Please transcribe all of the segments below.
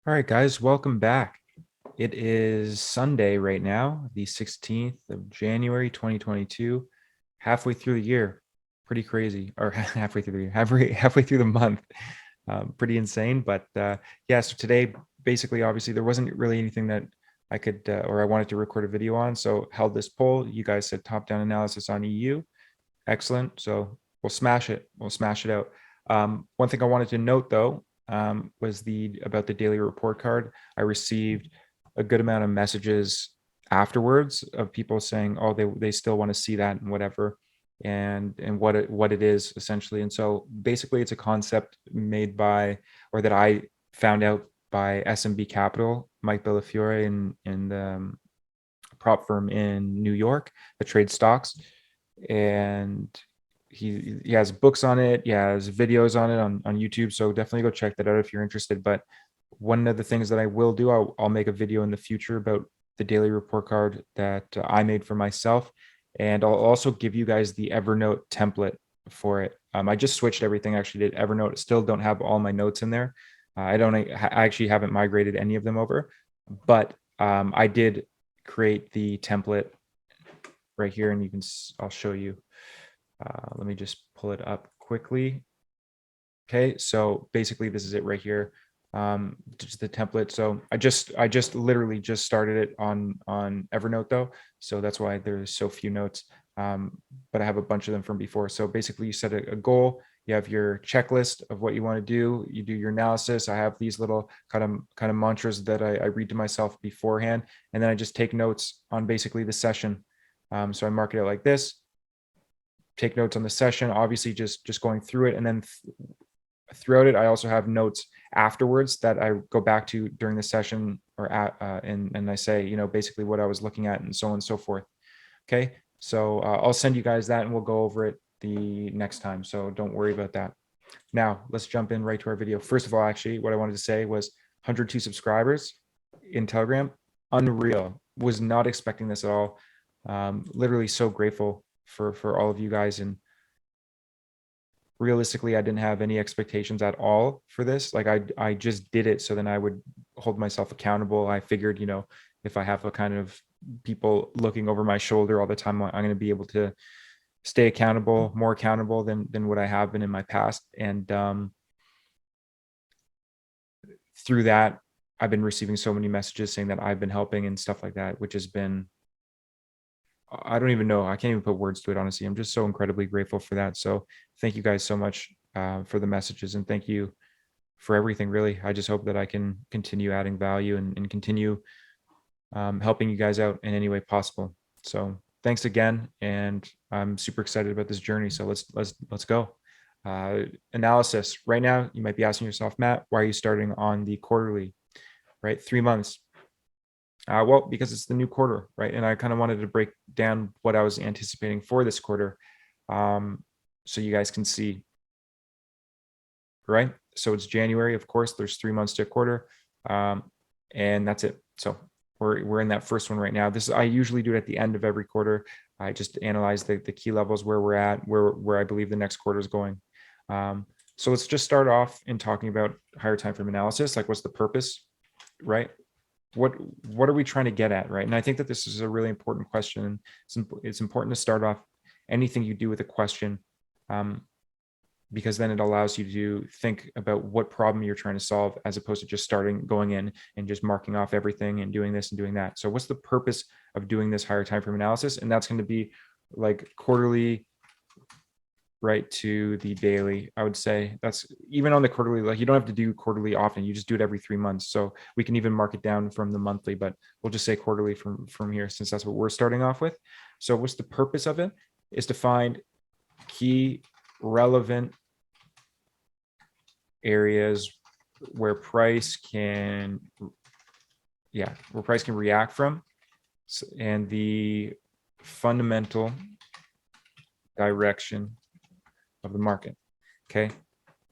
All right, guys, welcome back. It is Sunday right now, the 16th of January, 2022, halfway through the year. Pretty crazy, or halfway through the year, halfway through the month. Pretty insane. But yeah, so today, basically, obviously, there wasn't really anything that I could or I wanted to record a video on. So held this poll. You guys said top-down analysis on EU. Excellent. So we'll smash it. We'll smash it out. One thing I wanted to note though was the about the daily report card. I received a good amount of messages afterwards of people saying, "Oh, they still want to see that and whatever," and what it is essentially. And so basically, it's a concept made by or that I found out by SMB Capital, Mike Bellafiore in the prop firm in New York that trades stocks, and he has books on it. He has videos on it on YouTube. So definitely go check that out if you're interested. But one of the things that I will do, I'll make a video in the future about the daily report card that I made for myself. And I'll also give you guys the Evernote template for it. I just switched everything actually to Evernote. Still don't have all my notes in there. I actually haven't migrated any of them over, but I did create the template right here, and I'll show you. Let me just pull it up quickly. Okay, so basically this is it right here. Just the template. So I just literally just started it on Evernote though, so that's why there's so few notes. But I have a bunch of them from before. So basically, you set a goal. You have your checklist of what you want to do. You do your analysis. I have these little kind of mantras that I read to myself beforehand, and then I just take notes on basically the session. So I mark it out like this. Take notes on the session, obviously just going through it, and then throughout it I also have notes afterwards that I go back to during the session or and I say, basically what I was looking at and so on and so forth. Okay, so I'll send you guys that and we'll go over it the next time, so don't worry about that. Now let's jump in right to our video. First of all, actually, what I wanted to say was 102 subscribers in Telegram. Unreal. Was not expecting this at all. Literally so grateful for all of you guys. And realistically, I didn't have any expectations at all for this. Like I just did it so then I would hold myself accountable. I figured, if I have a kind of people looking over my shoulder all the time, I'm going to be able to stay accountable, more accountable than what I have been in my past. And through that, I've been receiving so many messages saying that I've been helping and stuff like that, which has been, I don't even know. I can't even put words to it, honestly. I'm just so incredibly grateful for that. So thank you guys so much for the messages, and thank you for everything, really. I just hope that I can continue adding value and continue helping you guys out in any way possible. So thanks again, and I'm super excited about this journey. So let's go. Analysis. Right now, you might be asking yourself, Matt, why are you starting on the quarterly? Right, 3 months. Well, because it's the new quarter, right? And I kind of wanted to break down what I was anticipating for this quarter, so you guys can see, right? So it's January, of course, there's 3 months to a quarter, and that's it. So we're in that first one right now. I usually do it at the end of every quarter. I just analyze the key levels, where we're at, where I believe the next quarter is going. So let's just start off in talking about higher time frame analysis. Like, what's the purpose, right? What are we trying to get at, right? And I think that this is a really important question. It's important to start off anything you do with a question, because then it allows you to think about what problem you're trying to solve, as opposed to just going in and just marking off everything and doing this and doing that. So what's the purpose of doing this higher time frame analysis? And that's going to be like quarterly, right, to the daily. I would say that's even on the quarterly, like you don't have to do quarterly often, you just do it every 3 months. So we can even mark it down from the monthly, but we'll just say quarterly from here, since that's what we're starting off with. So what's the purpose of it? Is to find key relevant areas where price can react from, and the fundamental direction of the market. Okay,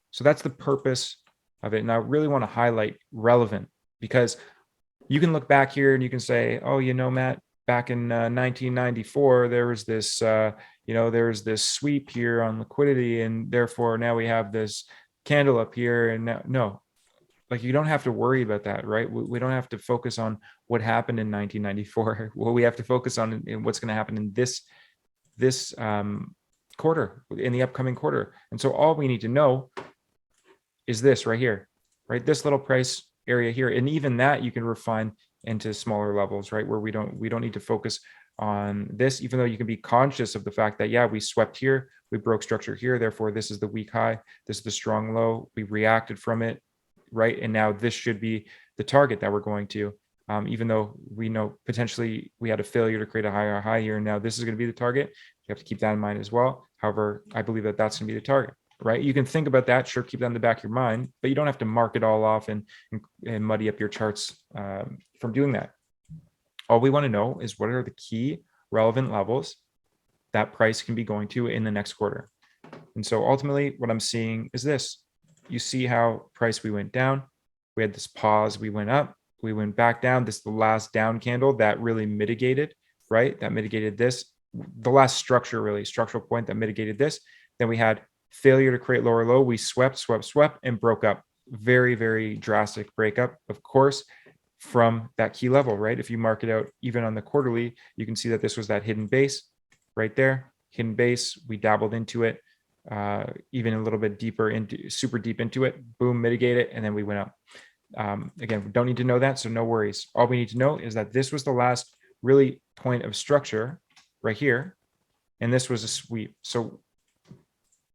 so that's the purpose of it. And I really want to highlight relevant, because you can look back here and you can say, oh, Matt, back in 1994, there was this, there's this sweep here on liquidity, and therefore now we have this candle up here. And no, like you don't have to worry about that, right? We don't have to focus on what happened in 1994. What we have to focus on in what's going to happen in this quarter, in the upcoming quarter. And so all we need to know is this right here, right? This little price area here, and even that you can refine into smaller levels, right? Where we don't need to focus on this, even though you can be conscious of the fact that, yeah, we swept here, we broke structure here, therefore this is the weak high, this is the strong low, we reacted from it, right? And now this should be the target that we're going to, even though we know potentially we had a failure to create a higher high here, and now this is going to be the target. You have to keep that in mind as well. However, I believe that that's going to be the target, right? You can think about that, sure, keep that in the back of your mind, but you don't have to mark it all off and muddy up your charts from doing that. All we want to know is what are the key relevant levels that price can be going to in the next quarter. And so ultimately what I'm seeing is this. You see how price, we went down, we had this pause, we went up, we went back down. This is the last down candle that really mitigated, right? That mitigated this, the last structural point that mitigated this. Then we had failure to create lower low. We swept and broke up. Very, very drastic breakup, of course, from that key level, right? If you mark it out even on the quarterly, you can see that this was that hidden base right there, hidden base. We dabbled into it, even a little bit deeper into, super deep into it, boom, mitigate it, and then we went up. Again, we don't need to know that, so no worries. All we need to know is that this was the last really point of structure right here, and this was a sweep. So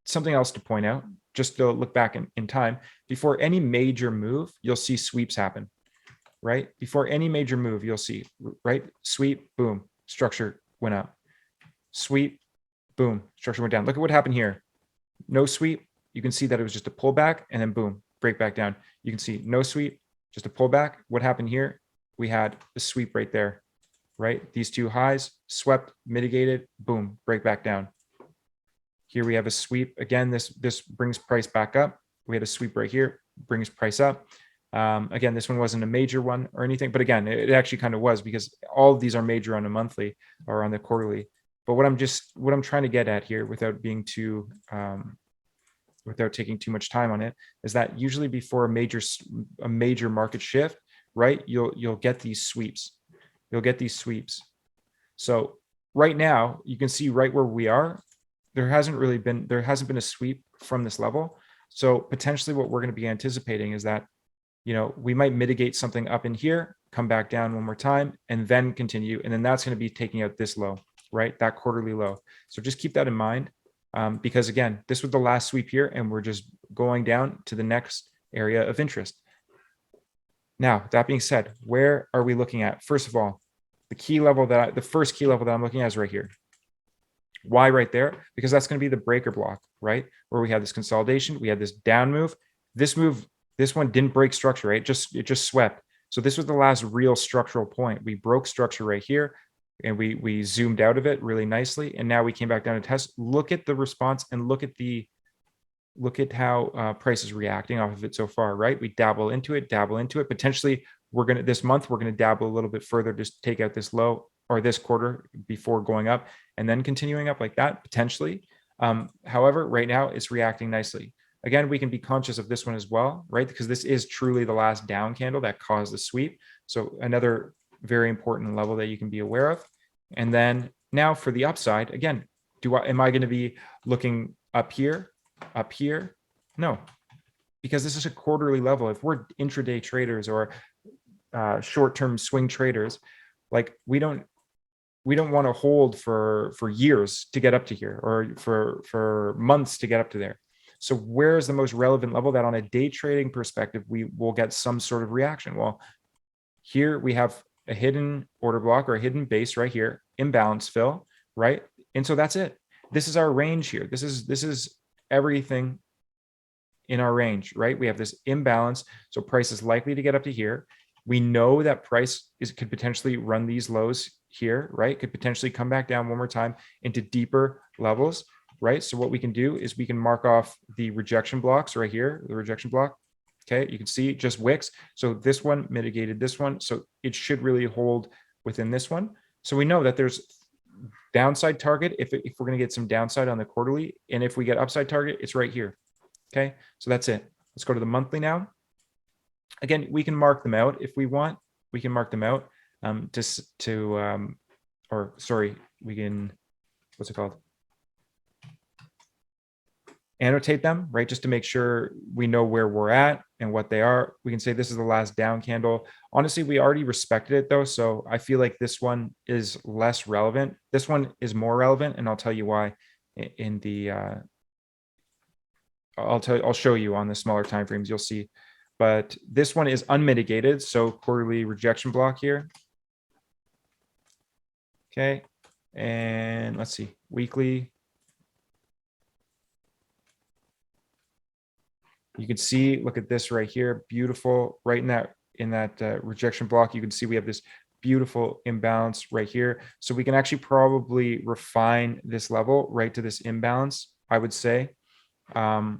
something else to point out, just to look back in time, before any major move, you'll see sweeps happen, right? Before any major move, you'll see, right? Sweep, boom, structure went up. Sweep, boom, structure went down. Look at what happened here. No sweep, you can see that it was just a pullback, and then boom, break back down. You can see no sweep, just a pullback. What happened here? We had a sweep right there, right? These two highs, swept, mitigated, boom, break back down. Here we have a sweep. Again, this brings price back up. We had a sweep right here, brings price up. Again, this one wasn't a major one or anything, but again, it actually kind of was, because all of these are major on a monthly or on the quarterly. But what I'm trying to get at here, without being too, without taking too much time on it, is that usually before a major market shift, right, you'll get these sweeps. You'll get these sweeps. So right now, you can see right where we are, there hasn't been a sweep from this level. So potentially what we're going to be anticipating is that, you know, we might mitigate something up in here, come back down one more time, and then continue. And then that's going to be taking out this low, right? That quarterly low. So just keep that in mind, because again, this was the last sweep here, and we're just going down to the next area of interest. Now, that being said, where are we looking at? First of all, the first key level that I'm looking at is right here. Why right there? Because that's going to be the breaker block, right? Where we had this consolidation, we had this down move. This one didn't break structure, right? It just swept. So this was the last real structural point. We broke structure right here, and we zoomed out of it really nicely. And now we came back down to test. Look at the response, and look at how price is reacting off of it so far, right? We dabble into it. Potentially, this month, we're going to dabble a little bit further, just take out this low, or this quarter, before going up and then continuing up like that, potentially. However, right now it's reacting nicely. Again, we can be conscious of this one as well, right? Because this is truly the last down candle that caused the sweep. So another very important level that you can be aware of. And then now for the upside, again, am I going to be looking up here? No, because this is a quarterly level. If we're intraday traders or short-term swing traders, like we don't want to hold for years to get up to here, or for months to get up to there. So where is the most relevant level that on a day trading perspective, we will get some sort of reaction? Well, here we have a hidden order block, or a hidden base right here, imbalance fill, right? And so that's it. This is our range here. This is everything in our range, right? We have this imbalance. So price is likely to get up to here. We know that price could potentially run these lows here, right? Could potentially come back down one more time into deeper levels, right? So what we can do is we can mark off the rejection blocks right here, the rejection block. Okay, you can see just wicks. So this one mitigated this one. So it should really hold within this one. So we know that there's downside target if we're going to get some downside on the quarterly. And if we get upside target, it's right here. Okay, so that's it. Let's go to the monthly now. Again, we can mark them out if we want. We can mark them out or sorry, we can, what's it called? Annotate them, right? Just to make sure we know where we're at and what they are. We can say this is the last down candle. Honestly, we already respected it though. So I feel like this one is less relevant. This one is more relevant, and I'll tell you why in the, I'll show you on the smaller time frames, you'll see. But this one is unmitigated. So quarterly rejection block here. Okay. And let's see, weekly. You can see, look at this right here, beautiful, right in that rejection block. You can see we have this beautiful imbalance right here. So we can actually probably refine this level right to this imbalance, I would say. But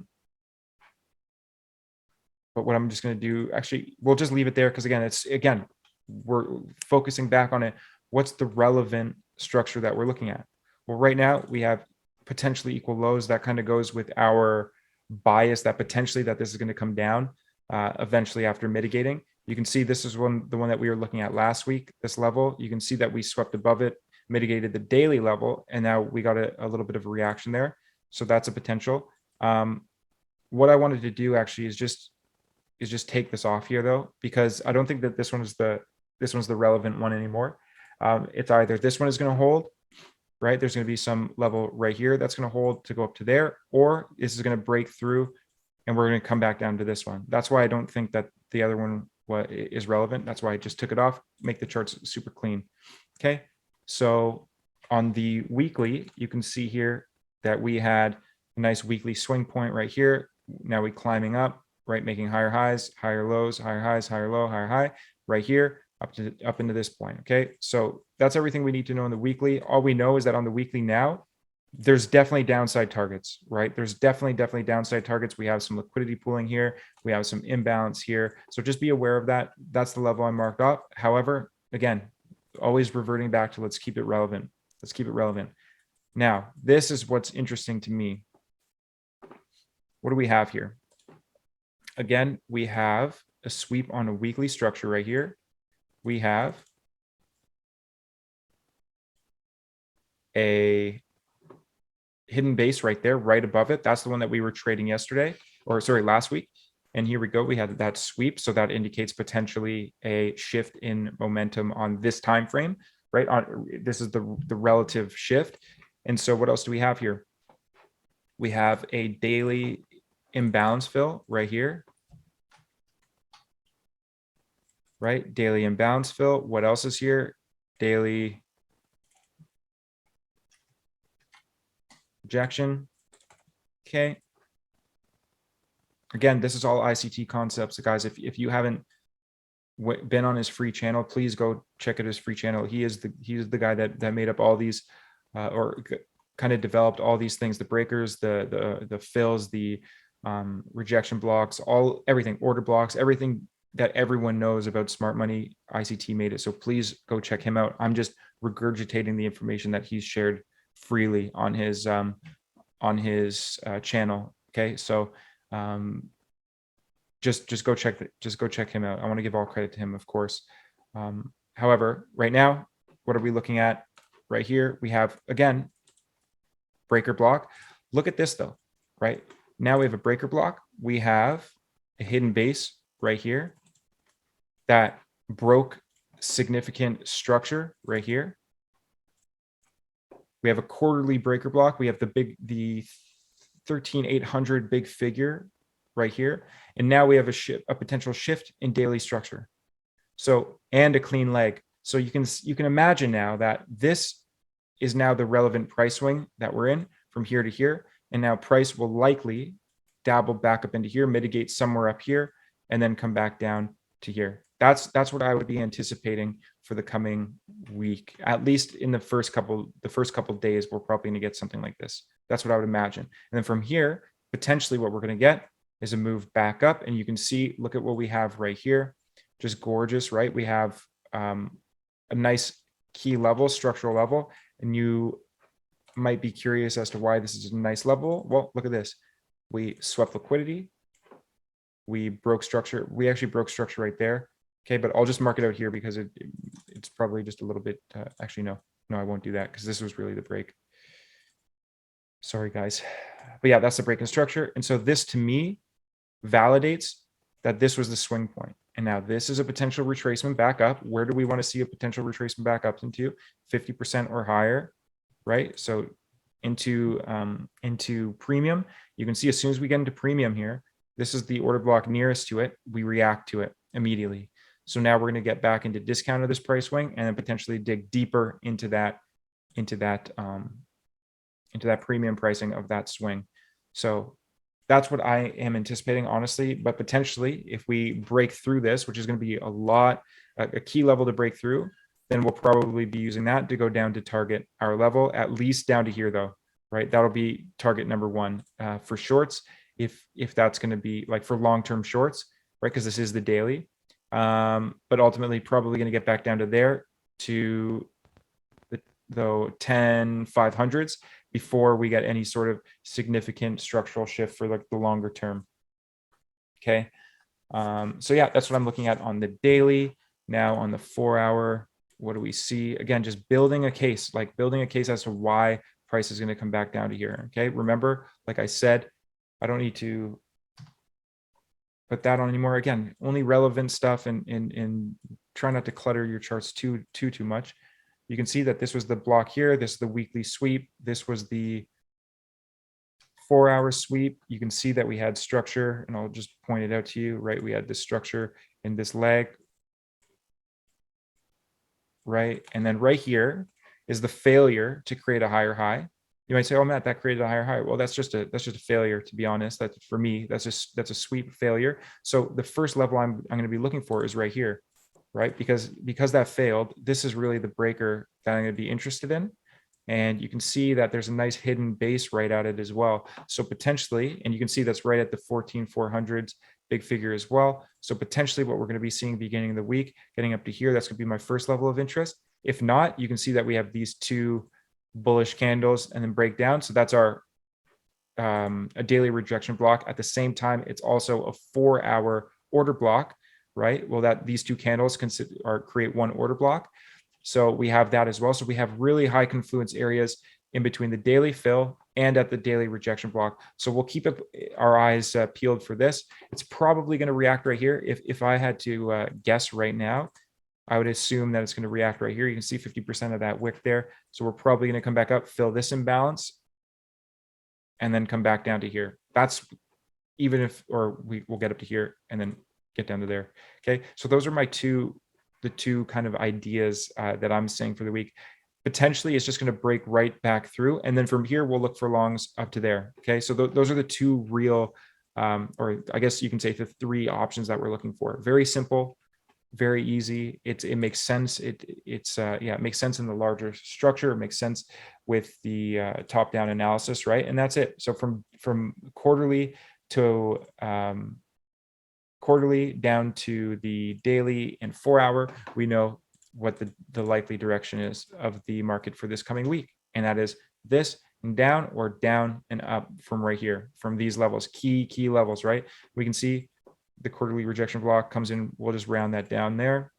what I'm just going to do, actually, we'll just leave it there because again, we're focusing back on it. What's the relevant structure that we're looking at? Well, right now we have potentially equal lows. That kind of goes with our bias that potentially that this is going to come down eventually after mitigating. You can see this is the one that we were looking at last week, this level. You can see that we swept above it, mitigated the daily level, and now we got a little bit of a reaction there. So that's a potential. What I wanted to do actually is just take this off here though, because I don't think that this one's the relevant one anymore. It's either this one is going to hold, right? There's going to be some level right here that's going to hold to go up to there, or this is going to break through and we're going to come back down to this one. That's why I don't think that the other one is relevant. That's why I just took it off, make the charts super clean. Okay. So on the weekly, you can see here that we had a nice weekly swing point right here. Now we climbing up, right? Making higher highs, higher lows, higher highs, higher low, higher high right here up into this point. Okay. So that's everything we need to know on the weekly. All we know is that on the weekly now, there's definitely downside targets, right? There's definitely downside targets. We have some liquidity pooling here. We have some imbalance here. So just be aware of that. That's the level I marked up. However, again, always reverting back to let's keep it relevant. Let's keep it relevant. Now, this is what's interesting to me. What do we have here? Again, we have a sweep on a weekly structure right here. We have a hidden base right there, right above it. That's the one that we were trading yesterday, or sorry, last week. And here we go. We had that sweep. So that indicates potentially a shift in momentum on this time frame, right? This is the relative shift. And so what else do we have here? We have a daily imbalance fill right here. Right? Daily imbalance fill. What else is here? Daily rejection. Okay. Again, this is all ICT concepts. Guys, if you haven't been on his free channel, please go check out his free channel. He's the guy that made up all these or kind of developed all these things, the breakers, the fills, the rejection blocks, everything, order blocks, everything that everyone knows about smart money. ICT made it. So please go check him out. I'm just regurgitating the information that he's shared freely on his channel. Okay. So just go check him out. I want to give all credit to him, of course. However, right now, what are we looking at right here? We have, again, breaker block. Look at this though, right? Now we have a breaker block. We have a hidden base right here that broke significant structure right here. We have a quarterly breaker block. We have the 13,800 big figure right here. And now we have a potential shift in daily structure. So, and a clean leg. So you can imagine now that this is now the relevant price swing that we're in from here to here. And now price will likely dabble back up into here, mitigate somewhere up here, and then come back down to here. That's what I would be anticipating for the coming week. At least in the first couple days, we're probably going to get something like this. That's what I would imagine. And then from here, potentially what we're going to get is a move back up. And you can see, look at what we have right here. Just gorgeous, right? We have a nice key level, structural level. And you might be curious as to why this is a nice level. Well, look at this. We swept liquidity. we broke structure. We actually broke structure right there. Okay, but I'll just mark it out here because it's probably just a little bit, actually, no, I won't do that because this was really the break. Sorry, guys. But yeah, that's the break in structure. And so this to me validates that this was the swing point. And now this is a potential retracement back up. Where do we want to see a potential retracement back up into? 50% or higher, right? So into premium, you can see as soon as we get into premium here, this is the order block nearest to it. We react to it immediately. So now we're going to get back into discount of this price swing and then potentially dig deeper into that premium pricing of that swing. So that's what I am anticipating, honestly. But potentially, if we break through this, which is going to be a key level to break through, then we'll probably be using that to go down to target our level, at least down to here, though, right? That'll be target number one for shorts, if that's going to be like for long-term shorts, right? Because this is the daily. But ultimately, probably going to get back down to there to the 10-500s before we get any sort of significant structural shift for like the longer term. Okay. So yeah, that's what I'm looking at on the daily. Now on the 4-hour, what do we see? Again, just building a case as to why price is going to come back down to here. Okay. Remember, like I said, I don't need to put that on anymore. Again, only relevant stuff, and try not to clutter your charts too much. You can see that this was the block here. This is the weekly sweep. This was the 4-hour sweep. You can see that we had structure, and I'll just point it out to you, right? We had this structure in this leg, right? And then right here is the failure to create a higher high. You might say, oh, Matt, that created a higher high. Well, that's just a failure, to be honest. That's, for me, that's a sweep failure. So the first level I'm going to be looking for is right here, right? Because that failed, this is really the breaker that I'm going to be interested in. And you can see that there's a nice hidden base right at it as well. So potentially, and you can see that's right at the 14,400s big figure as well. So potentially what we're going to be seeing beginning of the week, getting up to here, that's going to be my first level of interest. If not, you can see that we have these two bullish candles and then break down. So that's our a daily rejection block. At the same time, it's also a 4-hour order block, right? Well, that these two candles create one order block. So we have that as well. So we have really high confluence areas in between the daily fill and at the daily rejection block. So we'll keep our eyes peeled for this. It's probably going to react right here. If I had to guess right now, I would assume that it's going to react right here. You can see 50% of that wick there. So we're probably going to come back up, fill this imbalance, and then come back down to here. That's even if, or we'll get up to here and then get down to there. Okay. So those are the two kind of ideas that I'm saying for the week. Potentially it's just going to break right back through. And then from here, we'll look for longs up to there. Okay. So those are the two real, or I guess you can say the three options that we're looking for. Very simple, very easy. It makes sense. It makes sense in the larger structure. It makes sense with the top-down analysis, right? And that's it. So from quarterly to quarterly down to the daily and 4-hour, we know what the likely direction is of the market for this coming week, and that is this and down, or down and up from right here, from these levels, key levels, right? We can see the quarterly rejection block comes in. We'll just round that down there.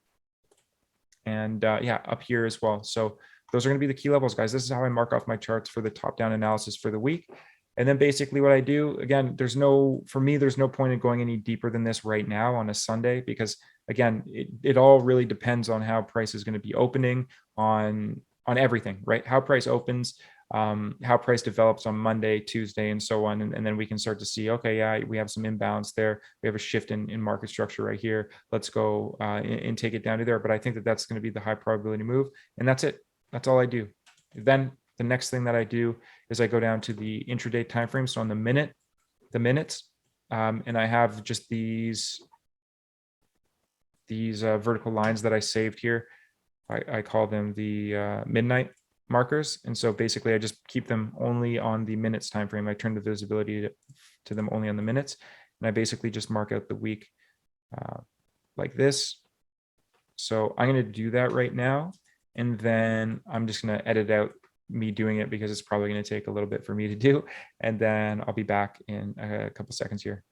And yeah, up here as well. So those are going to be the key levels, guys. This is how I mark off my charts for the top-down analysis for the week. And then basically what I do, again, for me, there's no point in going any deeper than this right now on a Sunday, because again, it all really depends on how price is going to be opening on everything, right? How price opens, how price develops on Monday, Tuesday, and so on. And then we can start to see, okay, yeah, we have some imbalance there. We have a shift in market structure right here. Let's go and take it down to there. But I think that that's going to be the high probability move. And that's it. That's all I do. Then the next thing that I do is I go down to the intraday time frame. So on the minutes, and I have just these vertical lines that I saved here. I call them the midnight markers. And so basically I just keep them only on the minutes time frame. I turn the visibility to them only on the minutes. And I basically just mark out the week like this. So I'm going to do that right now. And then I'm just going to edit out me doing it because it's probably going to take a little bit for me to do. And then I'll be back in a couple seconds here.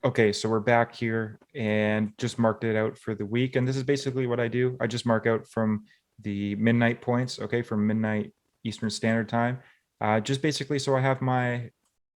Okay, so we're back here and just marked it out for the week. And this is basically what I do. I just mark out from the midnight points, okay, from midnight Eastern Standard Time. Just basically so I have my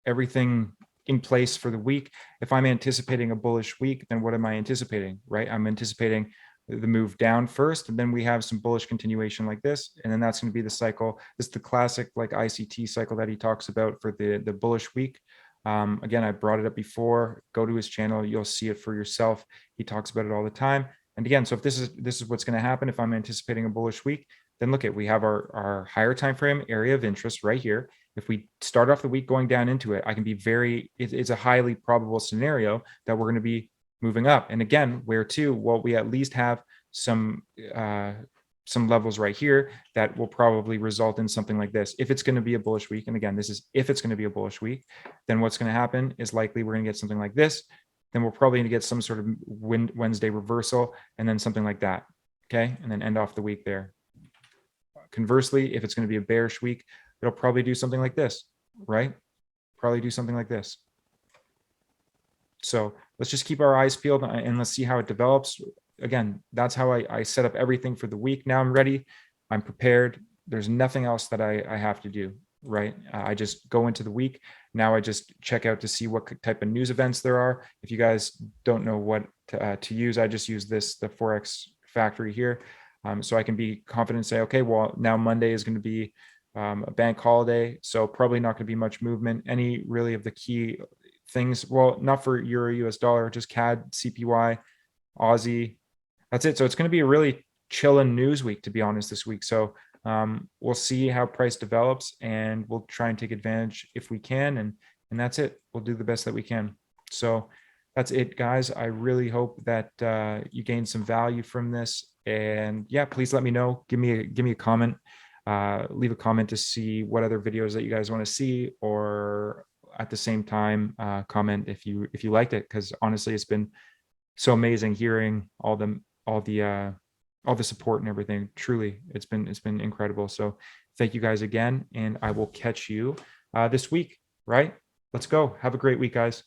everything in place for the week. If I'm anticipating a bullish week, then what am I anticipating, right? I'm anticipating the move down first, and then we have some bullish continuation like this, and then that's going to be the cycle. This is the classic like ICT cycle that he talks about for the bullish week. Again, I brought it up before. Go to his channel, you'll see it for yourself. He talks about it all the time. And again, so if this is what's going to happen, if I'm anticipating a bullish week, then look at, we have our higher time frame area of interest right here. If we start off the week going down into it, I can be it's a highly probable scenario that we're going to be moving up. And again, where to? Well, we at least have some levels right here that will probably result in something like this. If it's going to be a bullish week, and again, this is if it's going to be a bullish week, then what's going to happen is likely we're going to get something like this. Then we're probably going to get some sort of Wednesday reversal and then something like that. Okay. And then end off the week there. Conversely, if it's going to be a bearish week, it'll probably do something like this, right? Probably do something like this. So let's just keep our eyes peeled and let's see how it develops. Again, that's how I set up everything for the week. Now I'm ready. I'm prepared. There's nothing else that I have to do, right? I just go into the week. Now I just check out to see what type of news events there are. If you guys don't know what to use, I just use the Forex factory here. So I can be confident and say, okay, well, now Monday is going to be a bank holiday. So probably not going to be much movement. Any really of the key things, well, not for Euro US dollar, just CAD, CPY, Aussie. That's it. So it's going to be a really chilling news week, to be honest, this week. So we'll see how price develops and we'll try and take advantage if we can. And that's it. We'll do the best that we can. So that's it, guys. I really hope that you gained some value from this. And yeah, please let me know. Give me a comment. Leave a comment to see what other videos that you guys want to see, or at the same time, comment if you liked it, because honestly, it's been so amazing hearing all the support and everything. Truly, it's been incredible. So thank you guys again, and I will catch you this week. Right? Let's go. Have a great week, guys.